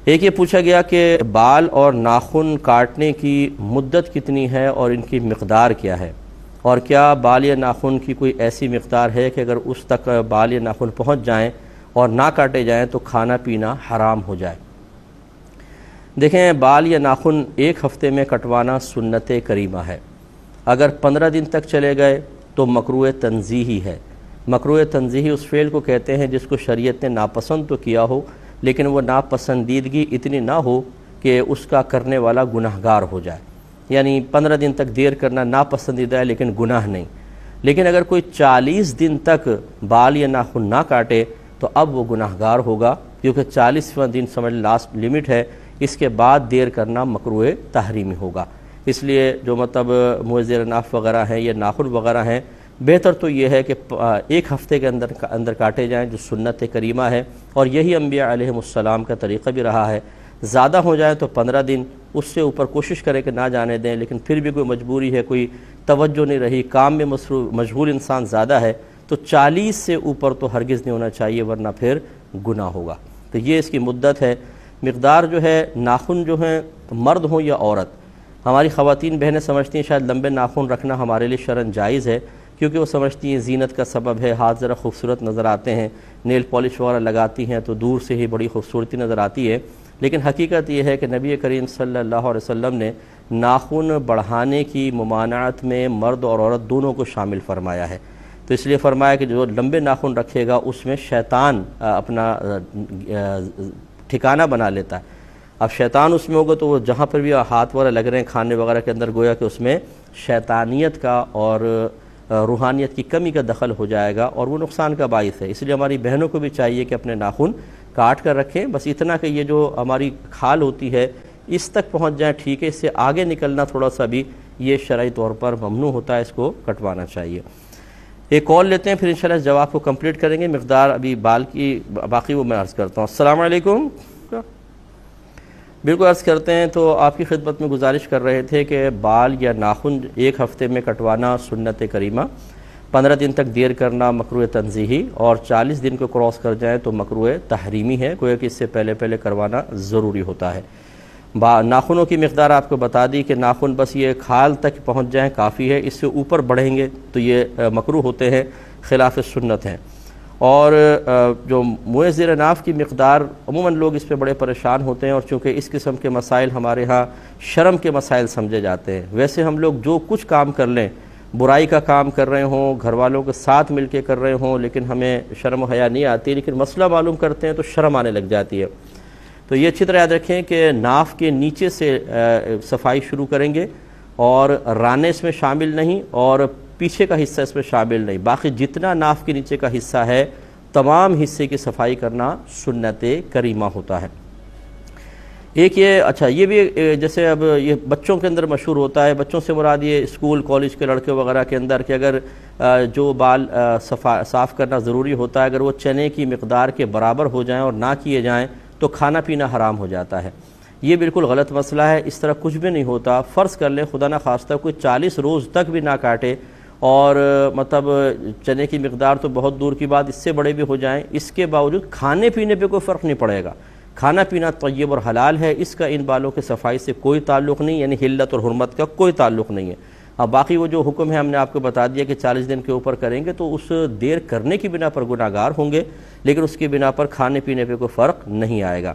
ایک یہ پوچھا گیا کہ بال اور ناخن کاٹنے کی مدت کتنی ہے اور ان کی مقدار کیا ہے، اور کیا بال یا ناخن کی کوئی ایسی مقدار ہے کہ اگر اس تک بال یا ناخن پہنچ جائیں اور نہ کاٹے جائیں تو کھانا پینا حرام ہو جائے۔ دیکھیں، بال یا ناخن ایک ہفتے میں کٹوانا سنت کریمہ ہے۔ اگر 15 دن تک چلے گئے تو مکروہ تنزیہی ہے۔ مکروہ تنزیہی اس فعل کو کہتے ہیں جس کو شریعت نے ناپسند تو کیا ہو لیکن وہ ناپسندیدگی اتنی نہ ہو کہ اس کا کرنے والا گناہگار ہو جائے۔ یعنی 15 دن تک دیر کرنا ناپسندیدہ ہے لیکن گناہ نہیں۔ لیکن اگر کوئی 40 دن تک بال یا ناخن نہ کاٹے تو اب وہ گناہگار ہوگا، کیونکہ 40واں دن سمجھ لاسٹ لیمٹ ہے، اس کے بعد دیر کرنا مکروہ تحریمی ہوگا۔ اس لیے جو موزیر ناف وغیرہ ہیں یا ناخن وغیرہ ہیں، بہتر تو یہ ہے کہ ایک ہفتے کے اندر کاٹے جائیں جو سنت کریمہ ہے، اور یہی انبیاء علیہ السلام کا طریقہ بھی رہا ہے۔ زیادہ ہو جائے تو 15 دن، اس سے اوپر کوشش کریں کہ نہ جانے دیں، لیکن پھر بھی کوئی مجبوری ہے، کوئی توجہ نہیں رہی، کام میں مشغول انسان زیادہ ہے، تو 40 سے اوپر تو ہرگز نہیں ہونا چاہیے، ورنہ پھر گناہ ہوگا۔ تو یہ اس کی مدت ہے۔ مقدار جو ہے، ناخن جو ہیں مرد ہوں یا عورت، ہماری خواتین بہنیں سمجھتی ہیں شاید لمبے ناخن رکھنا ہمارے لیے شرعاً جائز ہے، کیونکہ وہ سمجھتی ہیں زینت کا سبب ہے، ہاتھ ذرا خوبصورت نظر آتے ہیں، نیل پالش وغیرہ لگاتی ہیں تو دور سے ہی بڑی خوبصورتی نظر آتی ہے۔ لیکن حقیقت یہ ہے کہ نبی کریم صلی اللہ علیہ وسلم نے ناخن بڑھانے کی ممانعت میں مرد اور عورت دونوں کو شامل فرمایا ہے۔ تو اس لیے فرمایا کہ جو لمبے ناخن رکھے گا اس میں شیطان اپنا ٹھکانہ بنا لیتا ہے۔ اب شیطان اس میں ہوگا تو وہ جہاں پر بھی ہاتھ وغیرہ لگ رہے ہیں کھانے وغیرہ کے اندر، گویا کہ اس میں شیطانیت کا اور روحانیت کی کمی کا دخل ہو جائے گا اور وہ نقصان کا باعث ہے۔ اس لیے ہماری بہنوں کو بھی چاہیے کہ اپنے ناخن کاٹ کر رکھیں، بس اتنا کہ یہ جو ہماری کھال ہوتی ہے اس تک پہنچ جائیں، ٹھیک ہے، اس سے آگے نکلنا تھوڑا سا بھی یہ شرعی طور پر ممنوع ہوتا ہے، اس کو کٹوانا چاہیے۔ ایک کال لیتے ہیں، پھر انشاءاللہ اس جواب کو کمپلیٹ کریں گے۔ مقدار ابھی بال کی باقی وہ میں عرض کرتا ہوں۔ السلام علیکم۔ بالکل عرض کرتے ہیں، تو آپ کی خدمت میں گزارش کر رہے تھے کہ بال یا ناخن ایک ہفتے میں کٹوانا سنت کریمہ، 15 دن تک دیر کرنا مکروہ تنزیہی، اور 40 دن کو کراس کر جائیں تو مکروہ تحریمی ہے، گویا کہ اس سے پہلے کروانا ضروری ہوتا ہے۔ ناخنوں کی مقدار آپ کو بتا دی کہ ناخن بس یہ کھال تک پہنچ جائیں کافی ہے، اس سے اوپر بڑھیں گے تو یہ مکروہ ہوتے ہیں، خلاف سنت ہیں۔ اور جو منہ زیر ناف کی مقدار، عموماً لوگ اس پہ بڑے پریشان ہوتے ہیں، اور چونکہ اس قسم کے مسائل ہمارے ہاں شرم کے مسائل سمجھے جاتے ہیں۔ ویسے ہم لوگ جو کچھ کام کر لیں، برائی کا کام کر رہے ہوں، گھر والوں کے ساتھ مل کے کر رہے ہوں، لیکن ہمیں شرم و حیا نہیں آتی، لیکن مسئلہ معلوم کرتے ہیں تو شرم آنے لگ جاتی ہے۔ تو یہ اچھی طرح یاد رکھیں کہ ناف کے نیچے سے صفائی شروع کریں گے، اور رانے اس میں شامل نہیں اور پیچھے کا حصہ اس میں شامل نہیں، باقی جتنا ناف کے نیچے کا حصہ ہے تمام حصے کی صفائی کرنا سنت کریمہ ہوتا ہے۔ ایک یہ بھی جیسے اب یہ بچوں کے اندر مشہور ہوتا ہے، بچوں سے مراد یہ اسکول کالج کے لڑکے وغیرہ کے اندر، کہ اگر جو بال صاف کرنا ضروری ہوتا ہے، اگر وہ چنے کی مقدار کے برابر ہو جائیں اور نہ کیے جائیں تو کھانا پینا حرام ہو جاتا ہے۔ یہ بالکل غلط مسئلہ ہے، اس طرح کچھ بھی نہیں ہوتا۔ فرض کر لیں خدا نہ خواستہ کوئی 40 روز تک بھی نہ کاٹے، اور چنے کی مقدار تو بہت دور کی بات، اس سے بڑے بھی ہو جائیں، اس کے باوجود کھانے پینے پہ کوئی فرق نہیں پڑے گا۔ کھانا پینا طیب اور حلال ہے، اس کا ان بالوں کے صفائی سے کوئی تعلق نہیں، یعنی حلت اور حرمت کا کوئی تعلق نہیں ہے۔ اب باقی وہ جو حکم ہے ہم نے آپ کو بتا دیا کہ 40 دن کے اوپر کریں گے تو اس دیر کرنے کی بنا پر گناہگار ہوں گے، لیکن اس کی بنا پر کھانے پینے پہ کوئی فرق نہیں آئے گا۔